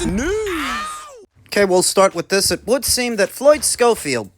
News. Okay, we'll start with this. It would seem that Floyd Schofield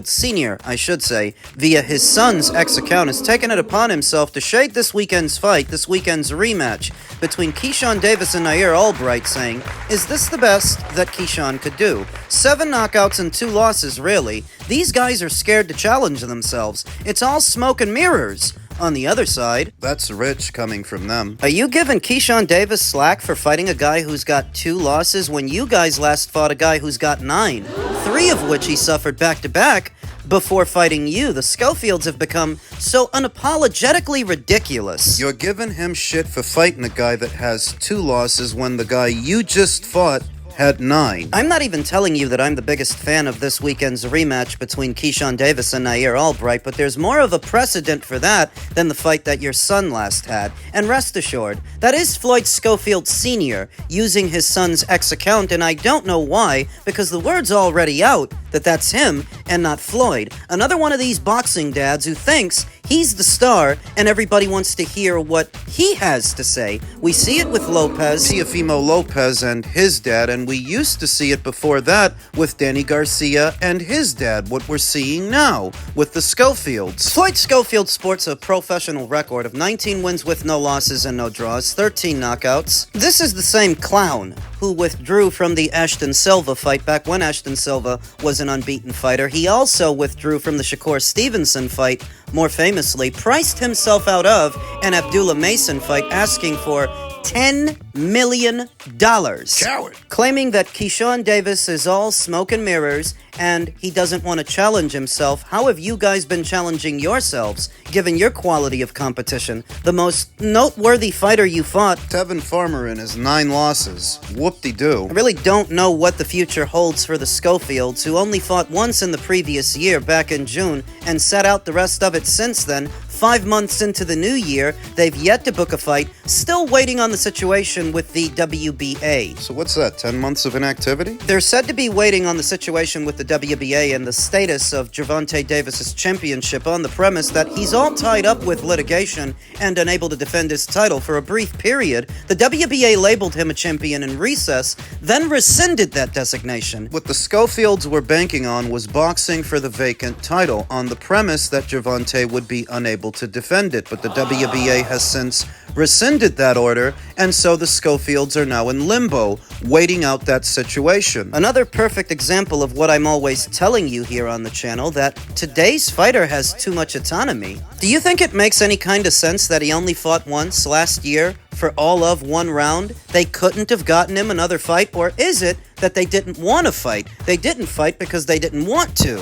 Sr., I should say, via his son's ex-account, has taken it upon himself to shade this weekend's fight, this weekend's rematch, between Keyshawn Davis and Davis-Albright, saying, is this the best that Keyshawn could do? 7 knockouts and 2 losses, really. These guys are scared to challenge themselves. It's all smoke and mirrors. On the other side, that's rich coming from them. Are you giving Keyshawn Davis slack for fighting a guy who's got 2 losses when you guys last fought a guy who's got 9? 3 of which he suffered back-to-back before fighting you. The Schofields have become so unapologetically ridiculous. You're giving him shit for fighting a guy that has 2 losses when the guy you just fought had 9. I'm not even telling you that I'm the biggest fan of this weekend's rematch between Keyshawn Davis and Davis-Albright, but there's more of a precedent for that than the fight that your son last had. And rest assured, that is Floyd Schofield Sr. using his son's ex-account, and I don't know why, because the word's already out that that's him and not Floyd. Another one of these boxing dads who thinks he's the star and everybody wants to hear what he has to say. We see it with Teofimo Lopez and his dad, and we used to see it before that with Danny Garcia and his dad, what we're seeing now with the Schofields. Floyd Schofield sports a professional record of 19 wins with no losses and no draws, 13 knockouts. This is the same clown who withdrew from the Ashton Silva fight back when Ashton Silva was an unbeaten fighter. He also withdrew from the Shakur Stevenson fight, more famously priced himself out of an Abdullah Mason fight, asking for $10 million. Coward. Claiming that Keyshawn Davis is all smoke and mirrors and he doesn't want to challenge himself. How have you guys been challenging yourselves, given your quality of competition? The most noteworthy fighter you fought, Tevin Farmer, in his 9 losses. Whoop-de-doo. I really don't know what the future holds for the Schofields, who only fought once in the previous year, back in June, and sat out the rest of it since then. 5 months into the new year, they've yet to book a fight, still waiting on the situation with the WBA. So what's that, 10 months of inactivity? They're said to be waiting on the situation with the WBA and the status of Gervonta Davis's championship on the premise that he's all tied up with litigation and unable to defend his title for a brief period. The WBA labeled him a champion in recess, then rescinded that designation. What the Schofields were banking on was boxing for the vacant title, on the premise that Gervonta would be unable to defend it, but the WBA has since rescinded that order, and so the Schofields are now in limbo, waiting out that situation. Another perfect example of what I'm always telling you here on the channel, that today's fighter has too much autonomy. Do you think it makes any kind of sense that he only fought once last year for all of 1 round? They couldn't have gotten him another fight, or is it that they didn't want to fight? They didn't fight because they didn't want to.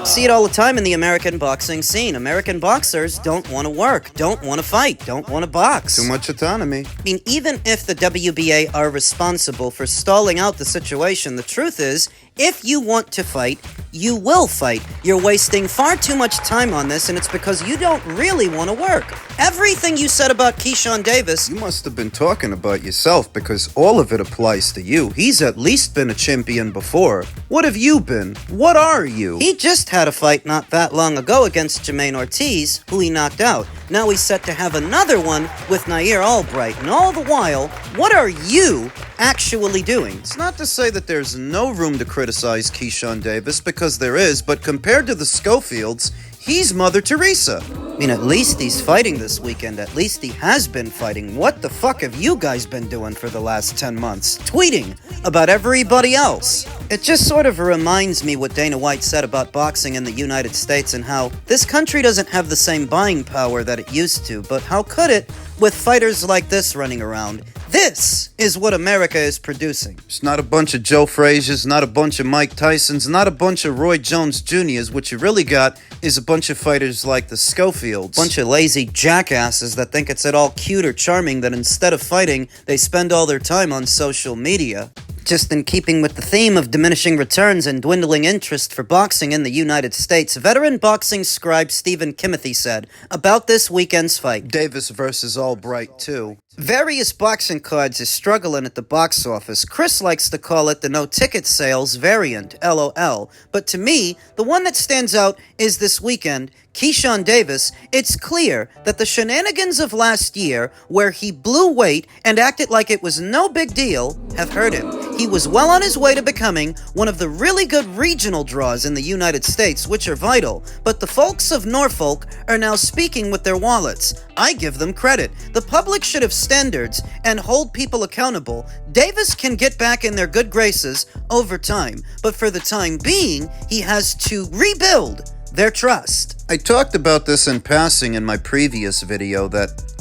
See it all the time in the American boxing scene. American boxers don't want to work, don't want to fight, don't want to box. Too much autonomy. I mean, even if the WBA are responsible for stalling out the situation, the truth is, if you want to fight, you will fight. You're wasting far too much time on this, and it's because you don't really want to work. Everything you said about Keyshawn Davis... You must have been talking about yourself, because all of it applies to you. He's at least been a champion before. What have you been? What are you? He just had a fight not that long ago against Jermaine Ortiz, who he knocked out. Now he's set to have another one with Davis-Albright. And all the while, what are you actually doing? It's not to say that there's no room to criticize Keyshawn Davis, because there is, but compared to the Schofields, he's Mother Teresa. I mean, at least he's fighting this weekend. At least he has been fighting. What the fuck have you guys been doing for the last 10 months? Tweeting about everybody else. It just sort of reminds me what Dana White said about boxing in the United States and how this country doesn't have the same buying power that it used to, but how could it with fighters like this running around? This is what America is producing. It's not a bunch of Joe Frazier's, not a bunch of Mike Tyson's, not a bunch of Roy Jones Jr.'s. What you really got is a bunch of fighters like the Schofields. Bunch of lazy jackasses that think it's at all cute or charming that instead of fighting, they spend all their time on social media. Just in keeping with the theme of diminishing returns and dwindling interest for boxing in the United States, veteran boxing scribe Stephen Kimothy said about this weekend's fight. Davis versus Albright, too. Various boxing cards is struggling at the box office. Chris likes to call it the no-ticket sales variant, LOL. But to me, the one that stands out is this weekend, Keyshawn Davis, it's clear that the shenanigans of last year, where he blew weight and acted like it was no big deal, have hurt him. He was well on his way to becoming one of the really good regional draws in the United States, which are vital, but the folks of Norfolk are now speaking with their wallets. I give them credit. The public should have standards and hold people accountable. Davis can get back in their good graces over time, but for the time being, he has to rebuild their trust. I talked about this in passing in my previous video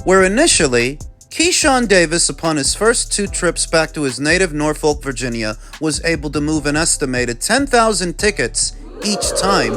where initially, Keyshawn Davis, upon his first 2 trips back to his native Norfolk, Virginia, was able to move an estimated 10,000 tickets each time.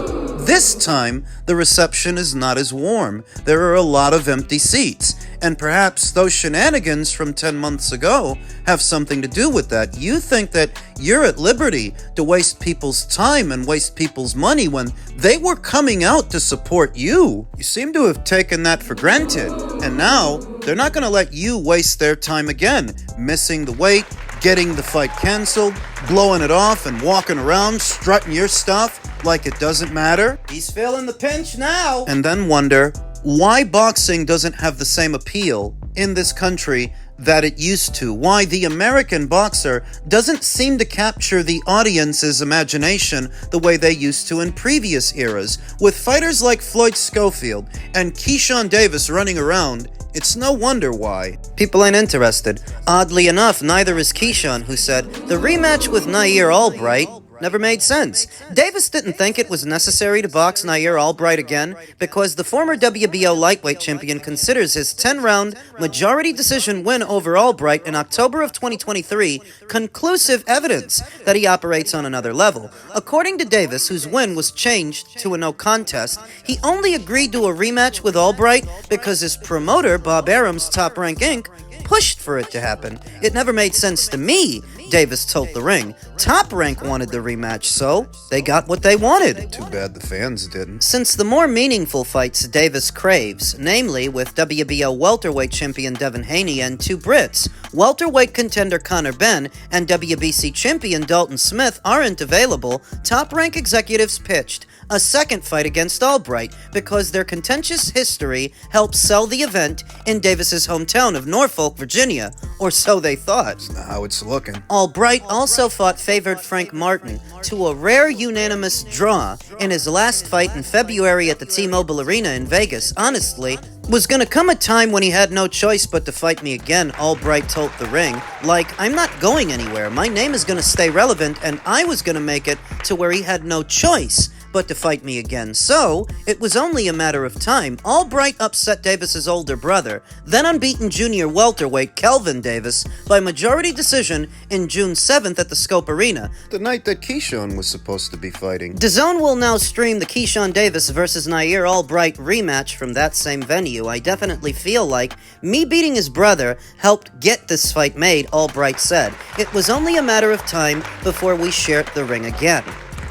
This time, the reception is not as warm. There are a lot of empty seats, and perhaps those shenanigans from 10 months ago have something to do with that. You think that you're at liberty to waste people's time and waste people's money when they were coming out to support you. You seem to have taken that for granted, and now they're not going to let you waste their time again, missing the weight, getting the fight canceled, blowing it off and walking around strutting your stuff like it doesn't matter. He's feeling the pinch now. And then wonder why boxing doesn't have the same appeal in this country that it used to. Why the American boxer doesn't seem to capture the audience's imagination the way they used to in previous eras. With fighters like Floyd Schofield and Keyshawn Davis running around, it's no wonder why. People ain't interested. Oddly enough, neither is Keyshawn, who said the rematch with Davis-Albright never made sense. Davis didn't think it was necessary to box Davis-Albright again because the former WBO lightweight champion considers his 10-round majority decision win over Albright in October of 2023 conclusive evidence that he operates on another level. According to Davis, whose win was changed to a no contest, he only agreed to a rematch with Albright because his promoter, Bob Arum's Top Rank Inc., pushed for it to happen. It never made sense to me, Davis told The Ring. Top Rank wanted the rematch, so they got what they wanted. Too bad the fans didn't. Since the more meaningful fights Davis craves, namely with WBO welterweight champion Devin Haney and 2 Brits, welterweight contender Conor Benn and WBC champion Dalton Smith aren't available, Top Rank executives pitched a second fight against Albright because their contentious history helped sell the event in Davis's hometown of Norfolk, Virginia, or so they thought. That's not how it's looking. Albright also fought favored Frank Martin to a rare unanimous draw in his last fight in February at the T-Mobile Arena in Vegas. Honestly, was gonna come a time when he had no choice but to fight me again, Albright told The Ring. Like, I'm not going anywhere. My name is gonna stay relevant, and I was gonna make it to where he had no choice but to fight me again. So, it was only a matter of time. Albright upset Davis's older brother, then unbeaten junior welterweight Kelvin Davis, by majority decision in June 7th at the Scope Arena. The night that Keyshawn was supposed to be fighting. DAZN will now stream the Keyshawn Davis versus Davis-Albright rematch from that same venue. I definitely feel like me beating his brother helped get this fight made, Albright said. It was only a matter of time before we shared the ring again.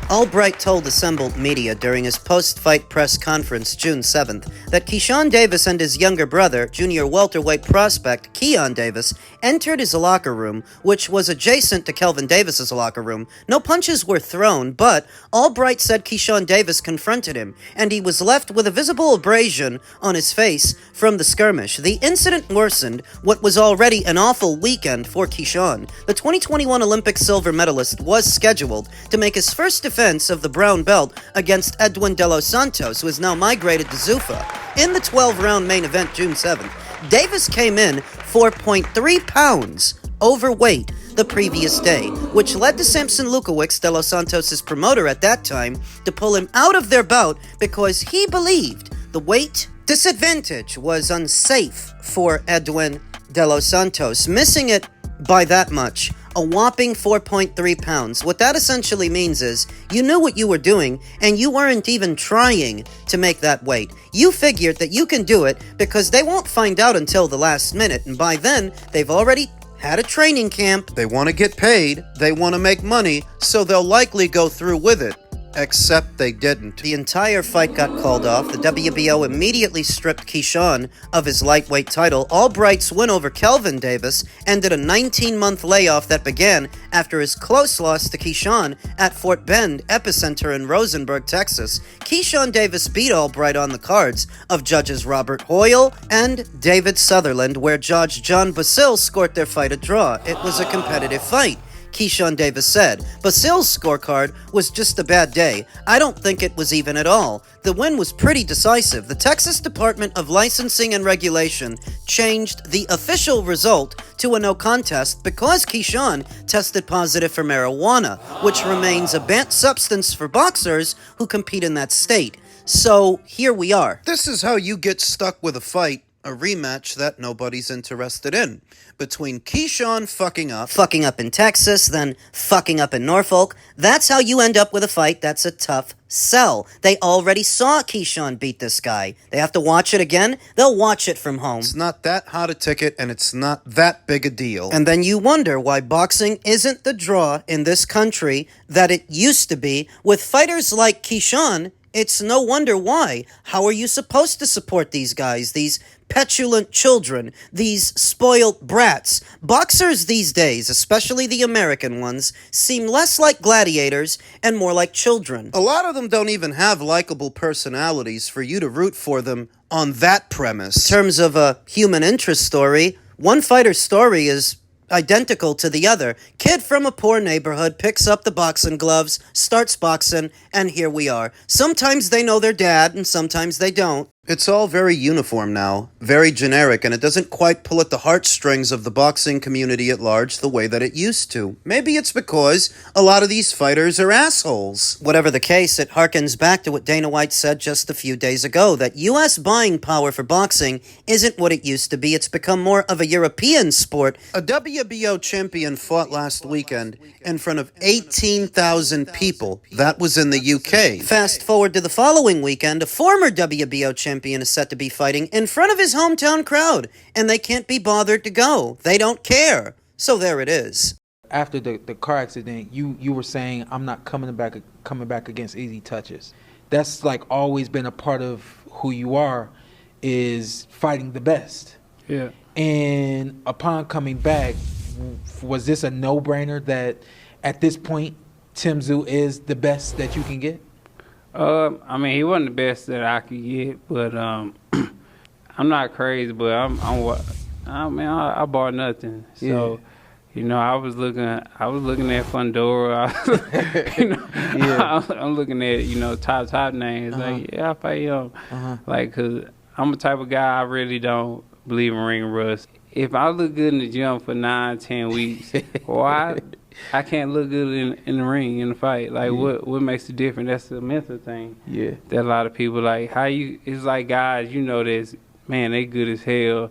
Albright told assembled media during his post-fight press conference June 7th that Keyshawn Davis and his younger brother, junior welterweight prospect Keon Davis, entered his locker room, which was adjacent to Kelvin Davis's locker room. No punches were thrown, but Albright said Keyshawn Davis confronted him, and he was left with a visible abrasion on his face from the skirmish. The incident worsened what was already an awful weekend for Keyshawn. The 2021 Olympic silver medalist was scheduled to make his first defense of the brown belt against Edwin De Los Santos, who has now migrated to Zuffa. In the 12-round main event June 7th, Davis came in 4.3 pounds overweight the previous day, which led to Samson Lukowicz, De Los Santos' promoter at that time, to pull him out of their bout because he believed the weight disadvantage was unsafe for Edwin De Los Santos, missing it by that much. A whopping 4.3 pounds. What that essentially means is you knew what you were doing and you weren't even trying to make that weight. You figured that you can do it because they won't find out until the last minute, and by then they've already had a training camp. They want to get paid, they want to make money, so they'll likely go through with it. Except they didn't. The entire fight got called off. The WBO immediately stripped Keyshawn of his lightweight title. Albright's win over Kelvin Davis ended a 19-month layoff that began after his close loss to Keyshawn at Fort Bend, epicenter in Rosenberg, Texas. Keyshawn Davis beat Albright on the cards of judges Robert Hoyle and David Sutherland, where Judge John Basile scored their fight a draw. It was a competitive fight. Keyshawn Davis said, Basile's scorecard was just a bad day. I don't think it was even at all. The win was pretty decisive. The Texas Department of Licensing and Regulation changed the official result to a no contest because Keyshawn tested positive for marijuana, which remains a banned substance for boxers who compete in that state. So here we are. This is how you get stuck with a fight, a rematch that nobody's interested in, between Keyshawn fucking up in Texas, then fucking up in Norfolk. That's how you end up with a fight that's a tough sell. They already saw Keyshawn beat this guy. They have to watch it again. They'll watch it from home. It's not that hot a ticket, and it's not that big a deal. And then you wonder why boxing isn't the draw in this country that it used to be. With fighters like Keyshawn, it's no wonder why. How are you supposed to support these guys, these petulant children, these spoiled brats? Boxers these days, especially the American ones, seem less like gladiators and more like children. A lot of them don't even have likable personalities for you to root for them on that premise. In terms of a human interest story, one fighter's story is identical to the other. Kid from a poor neighborhood picks up the boxing gloves, starts boxing, and here we are. Sometimes they know their dad, and sometimes they don't. It's all very uniform now, very generic, and it doesn't quite pull at the heartstrings of the boxing community at large the way that it used to. Maybe it's because a lot of these fighters are assholes. Whatever the case, it harkens back to what Dana White said just a few days ago, that U.S. buying power for boxing isn't what it used to be. It's become more of a European sport. A WBO champion fought last weekend in front of 18,000 people. That was in the UK. Fast forward to the following weekend, a former WBO champion is set to be fighting in front of his hometown crowd, and they can't be bothered to go. They don't care. So there it is. After the car accident, you were saying, I'm not coming back against easy touches. That's like always been a part of who you are, is fighting the best. Yeah. And upon coming back, was this a no-brainer that at this point Tszyu is the best that you can get? I mean, he wasn't the best that I could get, but I'm not crazy, but I bought nothing. So, you know, I was looking at Fundora. I'm looking at, you know, top names. Like, yeah, I fight him. Like, cause I'm the type of guy, I really don't believe in ring rust. If I look good in the gym for 9-10 weeks, why? I can't look good in the ring, in the fight. Like, what makes the difference? That's the mental thing. Yeah. That a lot of people, like, it's like guys, you know, man, they good as hell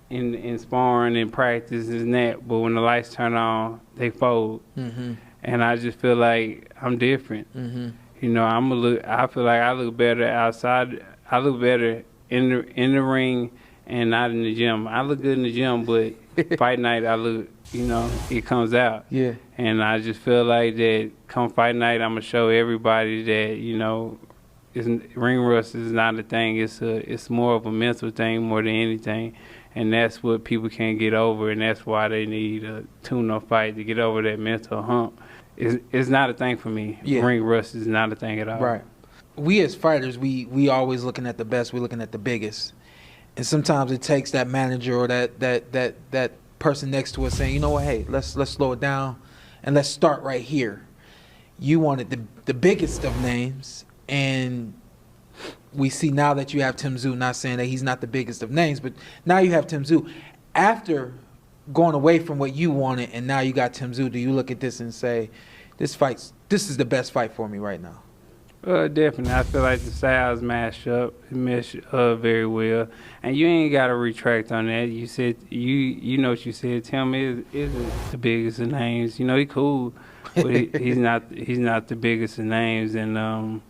in sparring and practice and that, but when the lights turn on, they fold. Mm-hmm. And I just feel like I'm different. Mm-hmm. You know, I feel like I look better outside. I look better in the ring and not in the gym. I look good in the gym, but fight night, I look, you know, it comes out. Yeah. And I just feel like that come fight night, I'm going to show everybody that, you know, ring rust is not a thing. It's more of a mental thing more than anything. And that's what people can't get over, and that's why they need a tune-up fight to get over that mental hump. It's not a thing for me. Yeah. Ring rust is not a thing at all. Right. We as fighters, we always looking at the best. We're looking at the biggest. And sometimes it takes that manager or that person next to us saying, you know what, hey, let's slow it down and let's start right here. You wanted the biggest of names, and we see now that you have Tszyu, not saying that he's not the biggest of names, but now you have Tszyu. After going away from what you wanted and now you got Tszyu, do you look at this and say, this is the best fight for me right now? Definitely. I feel like the styles mesh very well, and you ain't got to retract on that. You said you know what you said. Tim is the biggest of names. You know, he cool, but he's not the biggest of names. And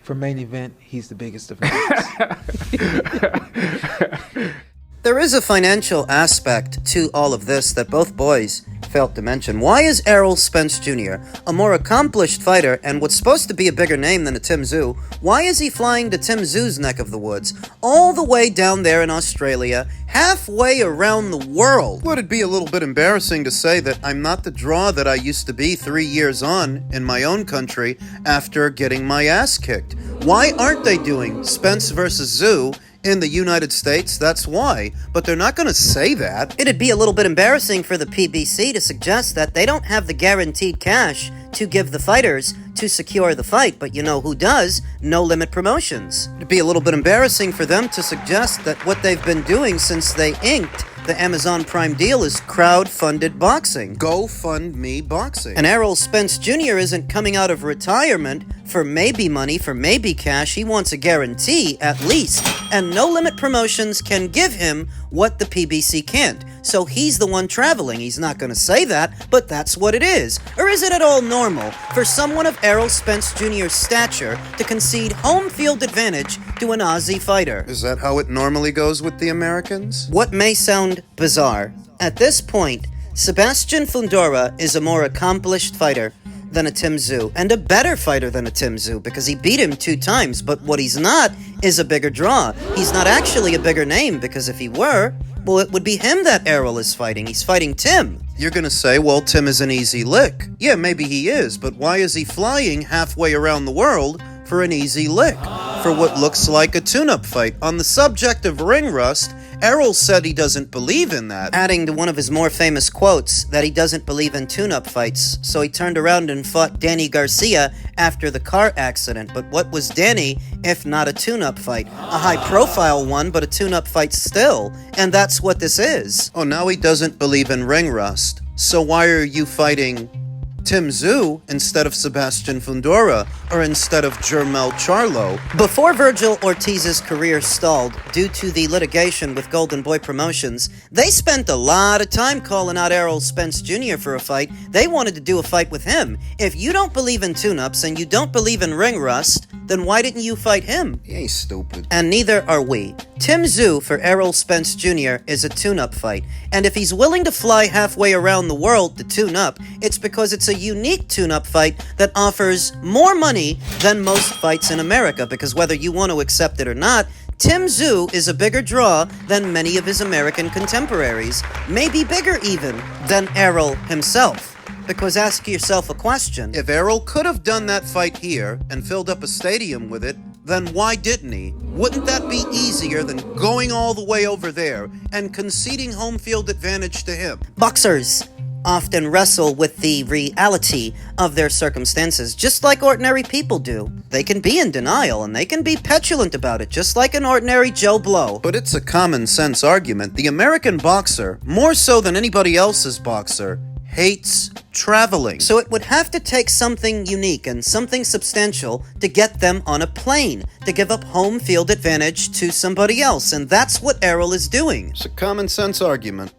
for main event, he's the biggest of names. There is a financial aspect to all of this that both boys failed to mention. Why is Errol Spence Jr., a more accomplished fighter and what's supposed to be a bigger name than a Tszyu, why is he flying to Tszyu's neck of the woods, all the way down there in Australia, halfway around the world? Would it be a little bit embarrassing to say that I'm not the draw that I used to be 3 years on in my own country after getting my ass kicked? Why aren't they doing Spence versus Tszyu in the United States? That's why. But they're not going to say that. It'd be a little bit embarrassing for the PBC to suggest that they don't have the guaranteed cash to give the fighters to secure the fight, but you know who does? No Limit Promotions. It'd be a little bit embarrassing for them to suggest that what they've been doing since they inked the Amazon Prime deal is crowd-funded boxing. GoFundMe boxing. And Errol Spence Jr. isn't coming out of retirement for maybe money, for maybe cash. He wants a guarantee, at least. And No Limit Promotions can give him what the PBC can't. So he's the one traveling. He's not going to say that, but that's what it is. Or is it at all normal for someone of Errol Spence Jr.'s stature to concede home field advantage to an Aussie fighter? Is that how it normally goes with the Americans? What may sound bizarre, at this point, Sebastian Fundora is a more accomplished fighter than a Tszyu, and a better fighter than a Tszyu, because he beat him 2 times, but what he's not is a bigger draw. He's not actually a bigger name, because if he were, well, it would be him that Errol is fighting. He's fighting Tim. You're gonna say, well, Tim is an easy lick. Yeah, maybe he is, but why is he flying halfway around the world for an easy lick? For what looks like a tune-up fight. On the subject of ring rust, Errol said he doesn't believe in that, adding to one of his more famous quotes that he doesn't believe in tune-up fights, so he turned around and fought Danny Garcia after the car accident. But what was Danny if not a tune-up fight? A high-profile one, but a tune-up fight still, and that's what this is. Oh, now he doesn't believe in ring rust. So why are you fighting Tszyu instead of Sebastian Fundora, or instead of Jermel Charlo? Before Virgil Ortiz's career stalled due to the litigation with Golden Boy Promotions, they spent a lot of time calling out Errol Spence Jr. for a fight. They wanted to do a fight with him. If you don't believe in tune-ups and you don't believe in ring rust, then why didn't you fight him? He ain't stupid. And neither are we. Tszyu for Errol Spence Jr. is a tune-up fight, and if he's willing to fly halfway around the world to tune up, it's because it's a unique tune-up fight that offers more money than most fights in America, because whether you want to accept it or not, Tszyu is a bigger draw than many of his American contemporaries, maybe bigger even than Errol himself. Because ask yourself a question. If Errol could have done that fight here and filled up a stadium with it, then why didn't he? Wouldn't that be easier than going all the way over there and conceding home field advantage to him? Boxers often wrestle with the reality of their circumstances, just like ordinary people do. They can be in denial, and they can be petulant about it, just like an ordinary Joe Blow. But it's a common sense argument. The American boxer, more so than anybody else's boxer, hates traveling. So it would have to take something unique and something substantial to get them on a plane, to give up home field advantage to somebody else, and that's what Errol is doing. It's a common sense argument.